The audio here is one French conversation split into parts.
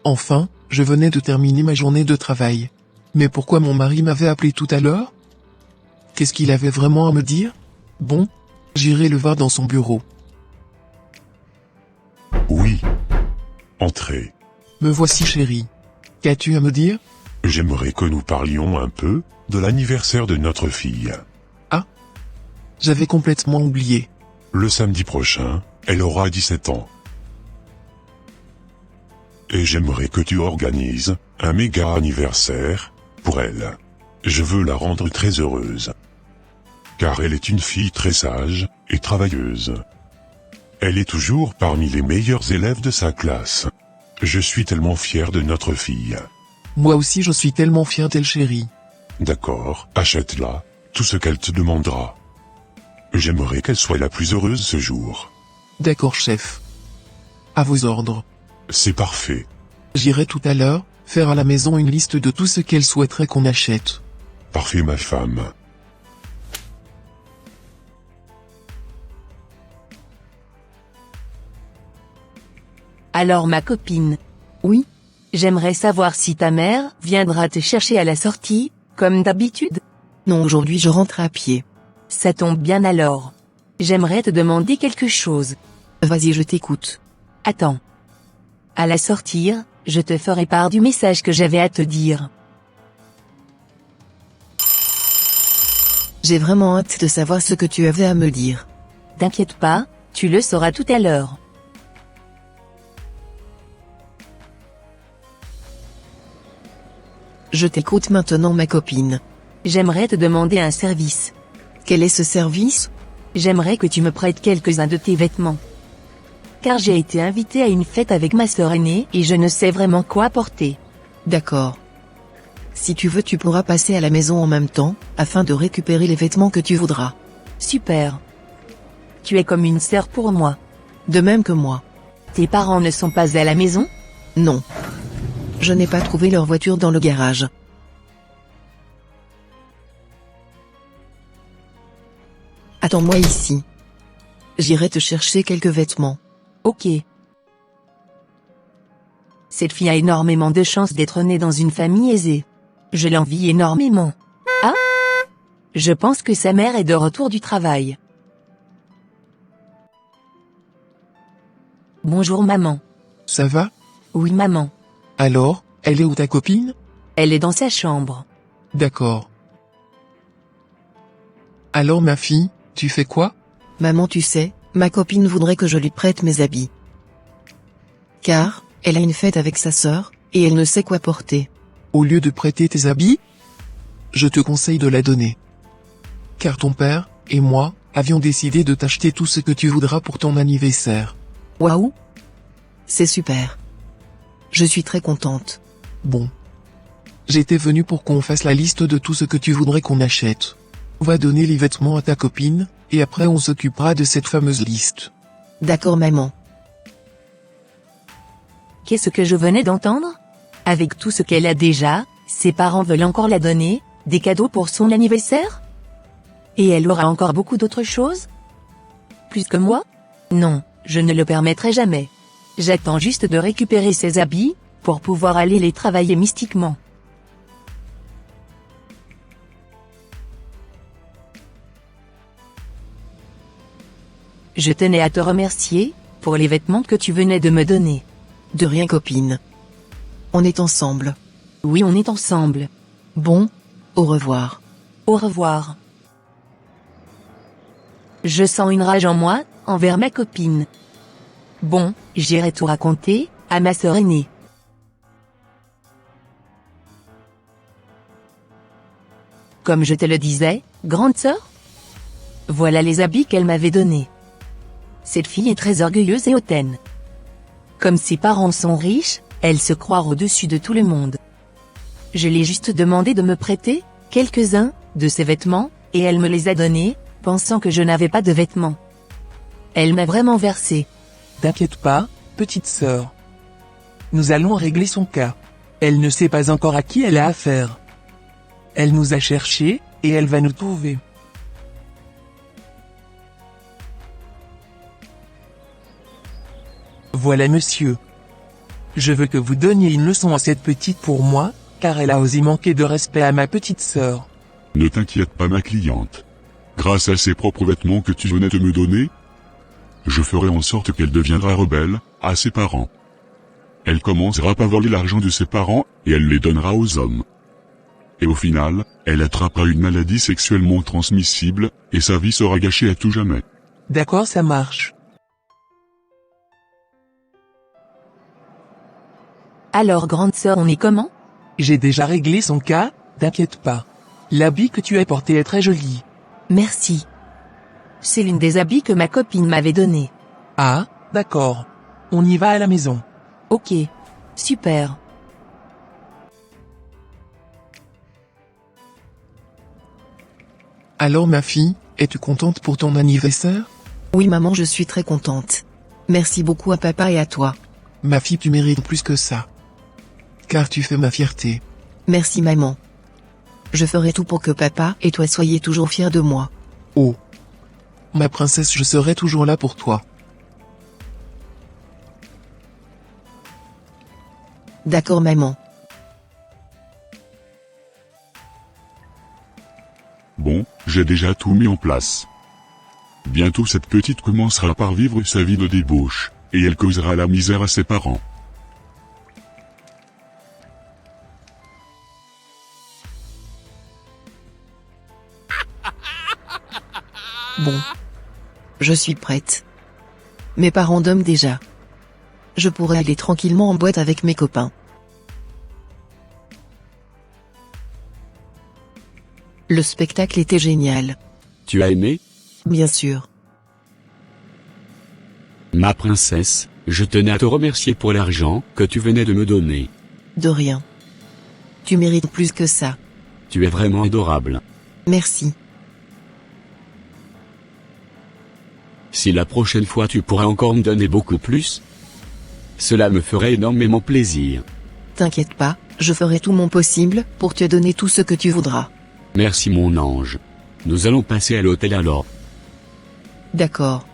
Enfin, je venais de terminer ma journée de travail. Mais pourquoi mon mari m'avait appelé tout à l'heure? Qu'est-ce qu'il avait vraiment à me dire? Bon, j'irai le voir dans son bureau. Oui. Entrez. Me voici chérie. Qu'as-tu à me dire? J'aimerais que nous parlions un peu de l'anniversaire de notre fille. J'avais complètement oublié. Le samedi prochain, elle aura 17 ans. Et j'aimerais que tu organises un méga anniversaire pour elle. Je veux la rendre très heureuse. Car elle est une fille très sage et travailleuse. Elle est toujours parmi les meilleurs élèves de sa classe. Je suis tellement fier de notre fille. Moi aussi je suis tellement fier d'elle chérie. D'accord, achète-la, tout ce qu'elle te demandera. J'aimerais qu'elle soit la plus heureuse ce jour. D'accord chef. À vos ordres. C'est parfait. J'irai tout à l'heure, faire à la maison une liste de tout ce qu'elle souhaiterait qu'on achète. Parfait ma femme. Alors ma copine. Oui. J'aimerais savoir si ta mère viendra te chercher à la sortie, comme d'habitude. Non, aujourd'hui je rentre à pied. Ça tombe bien alors. J'aimerais te demander quelque chose. Vas-y, je t'écoute. Attends. À la sortir, je te ferai part du message que j'avais à te dire. J'ai vraiment hâte de savoir ce que tu avais à me dire. T'inquiète pas, tu le sauras tout à l'heure. Je t'écoute maintenant ma copine. J'aimerais te demander un service. Quel est ce service? J'aimerais que tu me prêtes quelques-uns de tes vêtements. Car j'ai été invitée à une fête avec ma sœur aînée et je ne sais vraiment quoi porter. D'accord. Si tu veux tu pourras passer à la maison en même temps, afin de récupérer les vêtements que tu voudras. Super. Tu es comme une sœur pour moi. De même que moi. Tes parents ne sont pas à la maison? Non. Je n'ai pas trouvé leur voiture dans le garage. Attends-moi ici. J'irai te chercher quelques vêtements. Ok. Cette fille a énormément de chance d'être née dans une famille aisée. Je l'envie énormément. Ah? Je pense que sa mère est de retour du travail. Bonjour maman. Ça va? Oui maman. Alors, elle est où ta copine? Elle est dans sa chambre. D'accord. Alors ma fille, tu fais quoi? Maman, tu sais, ma copine voudrait que je lui prête mes habits. Car, elle a une fête avec sa sœur, et elle ne sait quoi porter. Au lieu de prêter tes habits, je te conseille de la donner. Car ton père, et moi, avions décidé de t'acheter tout ce que tu voudras pour ton anniversaire. Waouh! C'est super. Je suis très contente. Bon. J'étais venu pour qu'on fasse la liste de tout ce que tu voudrais qu'on achète. Va donner les vêtements à ta copine, et après on s'occupera de cette fameuse liste. D'accord maman. Qu'est-ce que je venais d'entendre? Avec tout ce qu'elle a déjà, ses parents veulent encore la donner, des cadeaux pour son anniversaire? Et elle aura encore beaucoup d'autres choses? Plus que moi? Non, je ne le permettrai jamais. J'attends juste de récupérer ses habits, pour pouvoir aller les travailler mystiquement. Je tenais à te remercier, pour les vêtements que tu venais de me donner. De rien copine. On est ensemble. Oui, on est ensemble. Bon, au revoir. Au revoir. Je sens une rage en moi, envers ma copine. Bon, j'irai tout raconter, à ma sœur aînée. Comme je te le disais, grande sœur? Voilà les habits qu'elle m'avait donnés. Cette fille est très orgueilleuse et hautaine. Comme ses parents sont riches, elle se croit au-dessus de tout le monde. Je l'ai juste demandé de me prêter quelques-uns de ses vêtements, et elle me les a donnés, pensant que je n'avais pas de vêtements. Elle m'a vraiment versé. T'inquiète pas, petite sœur. Nous allons régler son cas. Elle ne sait pas encore à qui elle a affaire. Elle nous a cherchés, et elle va nous trouver. Voilà monsieur. Je veux que vous donniez une leçon à cette petite pour moi, car elle a osé manquer de respect à ma petite sœur. Ne t'inquiète pas ma cliente. Grâce à ses propres vêtements que tu venais de me donner, je ferai en sorte qu'elle deviendra rebelle, à ses parents. Elle commencera par voler l'argent de ses parents, et elle les donnera aux hommes. Et au final, elle attrapera une maladie sexuellement transmissible, et sa vie sera gâchée à tout jamais. D'accord, ça marche. Alors grande sœur, on est comment? J'ai déjà réglé son cas, t'inquiète pas. L'habit que tu as porté est très joli. Merci. C'est l'une des habits que ma copine m'avait donné. Ah, d'accord. On y va à la maison. Ok. Super. Alors ma fille, es-tu contente pour ton anniversaire? Oui maman, je suis très contente. Merci beaucoup à papa et à toi. Ma fille, tu mérites plus que ça. Car tu fais ma fierté. Merci maman. Je ferai tout pour que papa et toi soyez toujours fiers de moi. Oh. Ma princesse, je serai toujours là pour toi. D'accord maman. Bon, j'ai déjà tout mis en place. Bientôt cette petite commencera par vivre sa vie de débauche, et elle causera la misère à ses parents. Bon. Je suis prête. Mes parents dorment déjà. Je pourrais aller tranquillement en boîte avec mes copains. Le spectacle était génial. Tu as aimé? Bien sûr. Ma princesse, je tenais à te remercier pour l'argent que tu venais de me donner. De rien. Tu mérites plus que ça. Tu es vraiment adorable. Merci. Si la prochaine fois tu pourrais encore me donner beaucoup plus, cela me ferait énormément plaisir. T'inquiète pas, je ferai tout mon possible pour te donner tout ce que tu voudras. Merci mon ange. Nous allons passer à l'hôtel alors. D'accord.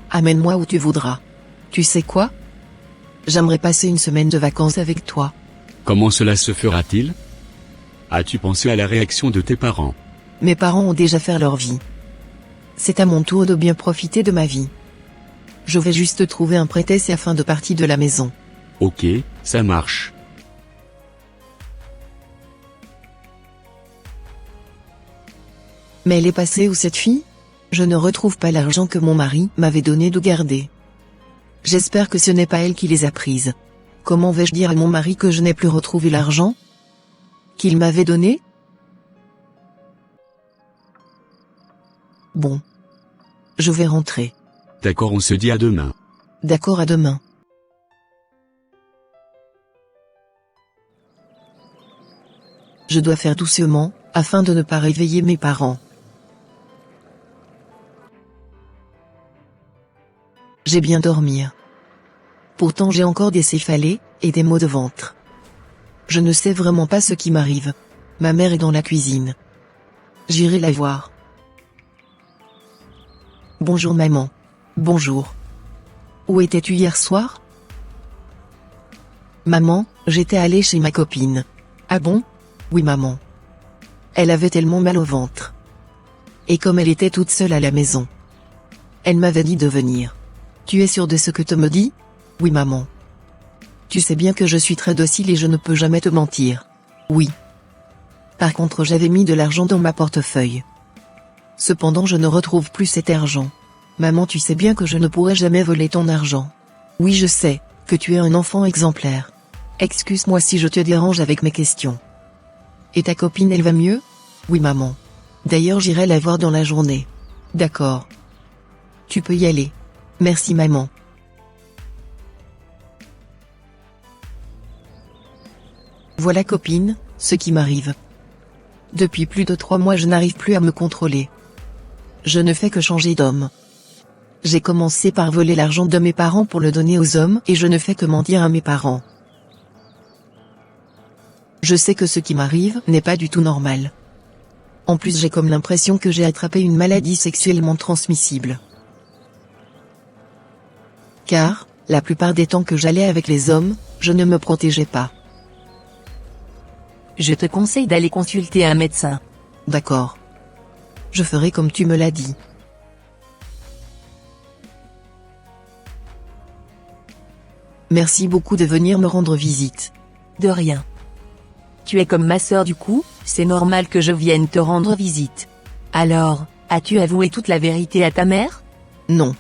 Amène-moi où tu voudras. Tu sais quoi? J'aimerais passer une semaine de vacances avec toi. Comment cela se fera-t-il? As-tu pensé à la réaction de tes parents? Mes parents ont déjà fait leur vie. C'est à mon tour de bien profiter de ma vie. Je vais juste trouver un prétexte afin de partir de la maison. Ok, ça marche. Mais elle est passée où cette fille? Je ne retrouve pas l'argent que mon mari m'avait donné de garder. J'espère que ce n'est pas elle qui les a prises. Comment vais-je dire à mon mari que je n'ai plus retrouvé l'argent qu'il m'avait donné? Bon. Je vais rentrer. D'accord, on se dit à demain. D'accord, à demain. Je dois faire doucement, afin de ne pas réveiller mes parents. J'ai bien dormi. Pourtant j'ai encore des céphalées, et des maux de ventre. Je ne sais vraiment pas ce qui m'arrive. Ma mère est dans la cuisine. J'irai la voir. Bonjour maman. Bonjour. Où étais-tu hier soir? Maman, j'étais allée chez ma copine. Ah bon? Oui maman. Elle avait tellement mal au ventre. Et comme elle était toute seule à la maison, elle m'avait dit de venir. Tu es sûre de ce que tu me dis? Oui maman. Tu sais bien que je suis très docile et je ne peux jamais te mentir. Oui. Par contre j'avais mis de l'argent dans ma portefeuille. Cependant je ne retrouve plus cet argent. Maman, tu sais bien que je ne pourrai jamais voler ton argent. Oui, je sais, que tu es un enfant exemplaire. Excuse-moi si je te dérange avec mes questions. Et ta copine, elle va mieux? Oui maman. D'ailleurs j'irai la voir dans la journée. D'accord. Tu peux y aller. Merci maman. Voilà copine, ce qui m'arrive. Depuis plus de 3 mois je n'arrive plus à me contrôler. Je ne fais que changer d'homme. J'ai commencé par voler l'argent de mes parents pour le donner aux hommes et je ne fais que mentir à mes parents. Je sais que ce qui m'arrive n'est pas du tout normal. En plus j'ai comme l'impression que j'ai attrapé une maladie sexuellement transmissible. Car, La plupart des temps que j'allais avec les hommes, je ne me protégeais pas. Je te conseille d'aller consulter un médecin. D'accord. Je ferai comme tu me l'as dit. Merci beaucoup de venir me rendre visite. De rien. Tu es comme ma sœur du coup, c'est normal que je vienne te rendre visite. Alors, as-tu avoué toute la vérité à ta mère? Non.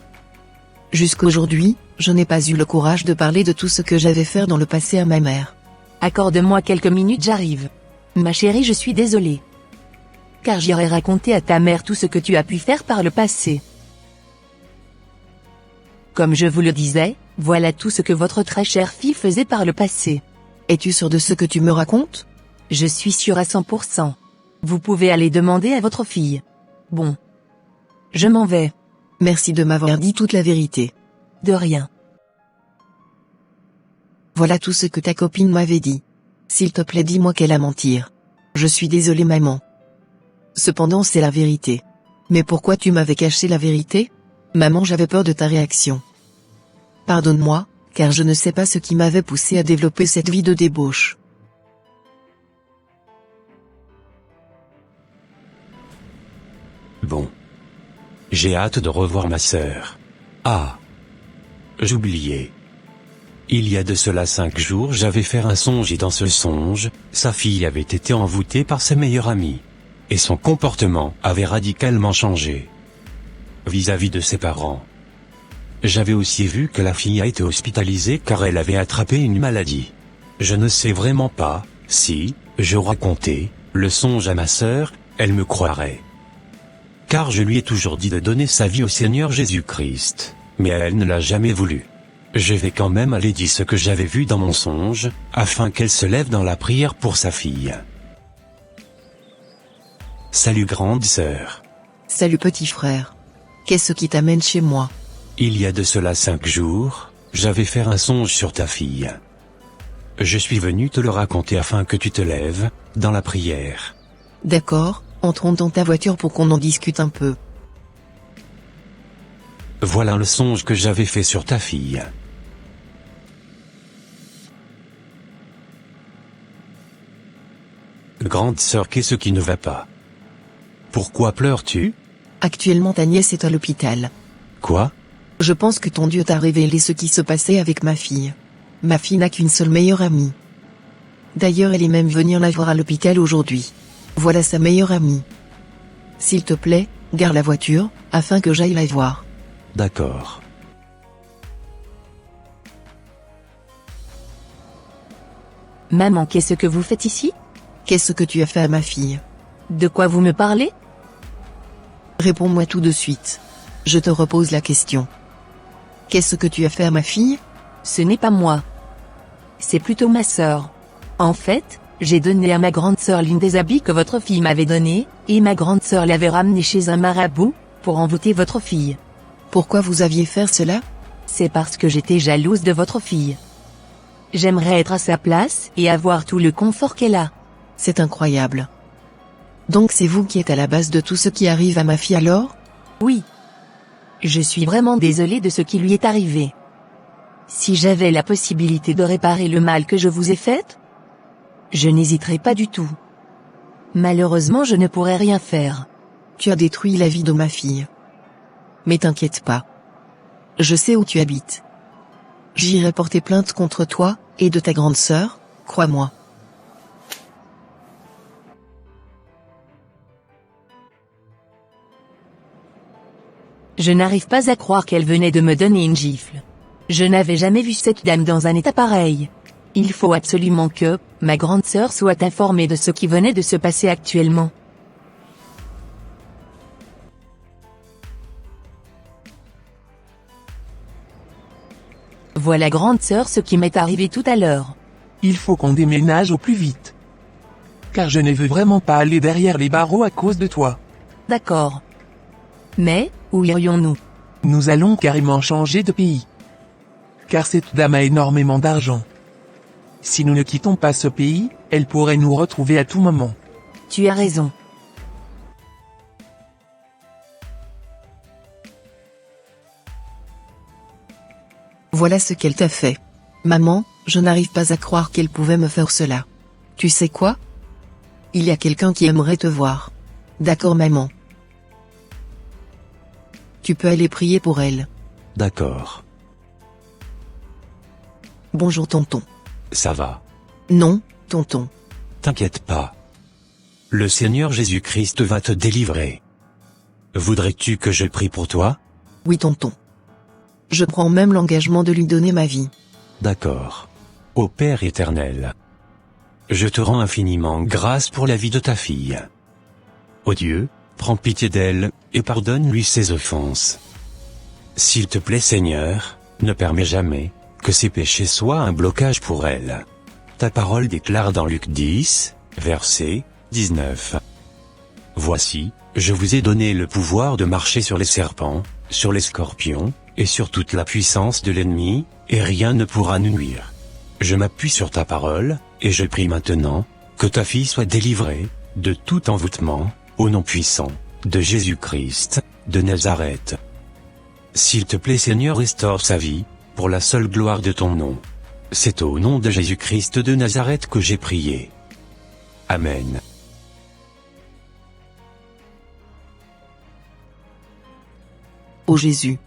Jusqu'aujourd'hui, je n'ai pas eu le courage de parler de tout ce que j'avais fait dans le passé à ma mère. Accorde-moi quelques minutes, j'arrive. Ma chérie, je suis désolée. Car j'irai raconter à ta mère tout ce que tu as pu faire par le passé. Comme je vous le disais, voilà tout ce que votre très chère fille faisait par le passé. Es-tu sûr de ce que tu me racontes? Je suis sûre à 100%. Vous pouvez aller demander à votre fille. Bon. Je m'en vais. Merci de m'avoir dit toute la vérité. De rien. Voilà tout ce que ta copine m'avait dit. S'il te plaît, dis-moi qu'elle a menti. Je suis désolée, maman. Cependant, c'est la vérité. Mais pourquoi tu m'avais caché la vérité? Maman, j'avais peur de ta réaction. Pardonne-moi, car je ne sais pas ce qui m'avait poussé à développer cette vie de débauche. Bon. J'ai hâte de revoir ma sœur. Ah. J'oubliais. Il y a de cela 5 jours, j'avais fait un songe et dans ce songe, sa fille avait été envoûtée par sa meilleure amie. Et son comportement avait radicalement changé. Vis-à-vis de ses parents. J'avais aussi vu que la fille a été hospitalisée car elle avait attrapé une maladie. Je ne sais vraiment pas, si, je racontais, le songe à ma sœur, elle me croirait. Car je lui ai toujours dit de donner sa vie au Seigneur Jésus-Christ, mais elle ne l'a jamais voulu. Je vais quand même aller dire ce que j'avais vu dans mon songe, afin qu'elle se lève dans la prière pour sa fille. Salut grande sœur. Salut petit frère. Qu'est-ce qui t'amène chez moi? Il y a de cela 5 jours, j'avais fait un songe sur ta fille. Je suis venu te le raconter afin que tu te lèves, dans la prière. D'accord, entrons dans ta voiture pour qu'on en discute un peu. Voilà le songe que j'avais fait sur ta fille. Grande sœur, qu'est-ce qui ne va pas? Pourquoi pleures-tu? Actuellement ta nièce est à l'hôpital. Quoi? Je pense que ton Dieu t'a révélé ce qui se passait avec ma fille. Ma fille n'a qu'une seule meilleure amie. D'ailleurs, elle est même venue la voir à l'hôpital aujourd'hui. Voilà sa meilleure amie. S'il te plaît, gare la voiture, afin que j'aille la voir. D'accord. Maman, qu'est-ce que vous faites ici? Qu'est-ce que tu as fait à ma fille? De quoi vous me parlez? Réponds-moi tout de suite. Je te repose la question. Qu'est-ce que tu as fait à ma fille? Ce n'est pas moi. C'est plutôt ma sœur. En fait, j'ai donné à ma grande sœur l'une des habits que votre fille m'avait donné, et ma grande sœur l'avait ramené chez un marabout, pour envoûter votre fille. Pourquoi vous aviez fait cela? C'est parce que j'étais jalouse de votre fille. J'aimerais être à sa place et avoir tout le confort qu'elle a. C'est incroyable. Donc c'est vous qui êtes à la base de tout ce qui arrive à ma fille alors? Oui. Je suis vraiment désolée de ce qui lui est arrivé. Si j'avais la possibilité de réparer le mal que je vous ai fait, je n'hésiterais pas du tout. Malheureusement, je ne pourrais rien faire. Tu as détruit la vie de ma fille. Mais t'inquiète pas. Je sais où tu habites. J'irai porter plainte contre toi, et de ta grande sœur, crois-moi. Je n'arrive pas à croire qu'elle venait de me donner une gifle. Je n'avais jamais vu cette dame dans un état pareil. Il faut absolument que ma grande sœur soit informée de ce qui venait de se passer actuellement. Voilà grande sœur ce qui m'est arrivé tout à l'heure. Il faut qu'on déménage au plus vite. Car je ne veux vraiment pas aller derrière les barreaux à cause de toi. D'accord. Mais, où irions-nous? Nous allons carrément changer de pays. Car cette dame a énormément d'argent. Si nous ne quittons pas ce pays, elle pourrait nous retrouver à tout moment. Tu as raison. Voilà ce qu'elle t'a fait. Maman, je n'arrive pas à croire qu'elle pouvait me faire cela. Tu sais quoi? Il y a quelqu'un qui aimerait te voir. D'accord maman. Tu peux aller prier pour elle. D'accord. Bonjour tonton. Ça va. Non, tonton. T'inquiète pas. Le Seigneur Jésus-Christ va te délivrer. Voudrais-tu que je prie pour toi? Oui tonton. Je prends même l'engagement de lui donner ma vie. D'accord. Ô Père éternel, je te rends infiniment grâce pour la vie de ta fille. Ô Dieu, prends pitié d'elle, et pardonne-lui ses offenses. S'il te plaît Seigneur, ne permets jamais que ses péchés soient un blocage pour elle. Ta parole déclare dans Luc 10, verset 19. Voici, je vous ai donné le pouvoir de marcher sur les serpents, sur les scorpions, et sur toute la puissance de l'ennemi, et rien ne pourra nous nuire. Je m'appuie sur ta parole, et je prie maintenant, que ta fille soit délivrée, de tout envoûtement, au nom puissant, de Jésus-Christ, de Nazareth. S'il te plaît Seigneur, restaure sa vie, pour la seule gloire de ton nom. C'est au nom de Jésus-Christ de Nazareth que j'ai prié. Amen. Ô Jésus,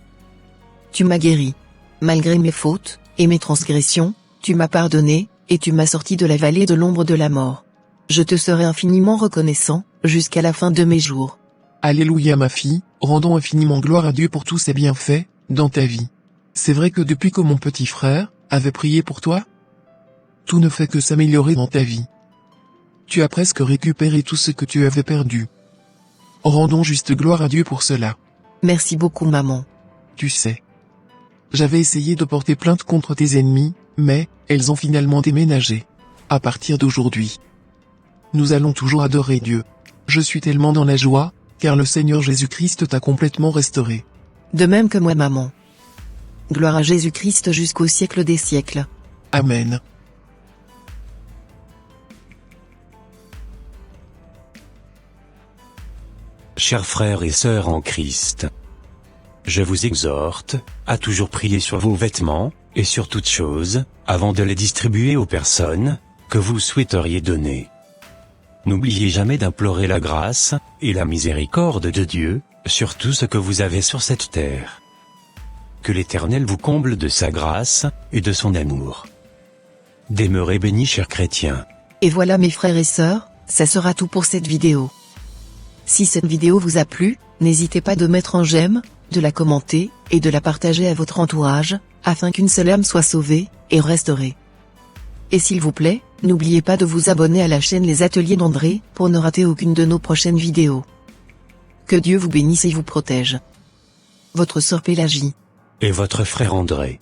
tu m'as guéri. Malgré mes fautes, et mes transgressions, tu m'as pardonné, et tu m'as sorti de la vallée de l'ombre de la mort. Je te serai infiniment reconnaissant, jusqu'à la fin de mes jours. Alléluia ma fille, rendons infiniment gloire à Dieu pour tous ses bienfaits, dans ta vie. C'est vrai que depuis que mon petit frère avait prié pour toi, tout ne fait que s'améliorer dans ta vie. Tu as presque récupéré tout ce que tu avais perdu. Rendons juste gloire à Dieu pour cela. Merci beaucoup maman. Tu sais. J'avais essayé de porter plainte contre tes ennemis, mais, elles ont finalement déménagé. À partir d'aujourd'hui, nous allons toujours adorer Dieu. Je suis tellement dans la joie, car le Seigneur Jésus-Christ t'a complètement restauré. De même que moi maman. Gloire à Jésus-Christ jusqu'au siècle des siècles. Amen. Chers frères et sœurs en Christ, je vous exhorte à toujours prier sur vos vêtements, et sur toutes choses, avant de les distribuer aux personnes que vous souhaiteriez donner. N'oubliez jamais d'implorer la grâce et la miséricorde de Dieu sur tout ce que vous avez sur cette terre. Que l'Éternel vous comble de sa grâce et de son amour. Demeurez bénis, chers chrétiens. Et voilà mes frères et sœurs, ça sera tout pour cette vidéo. Si cette vidéo vous a plu, n'hésitez pas de mettre un j'aime, de la commenter, et de la partager à votre entourage, afin qu'une seule âme soit sauvée, et restaurée. Et s'il vous plaît, n'oubliez pas de vous abonner à la chaîne Les Ateliers d'André, pour ne rater aucune de nos prochaines vidéos. Que Dieu vous bénisse et vous protège. Votre sœur Pélagie. Et votre frère André.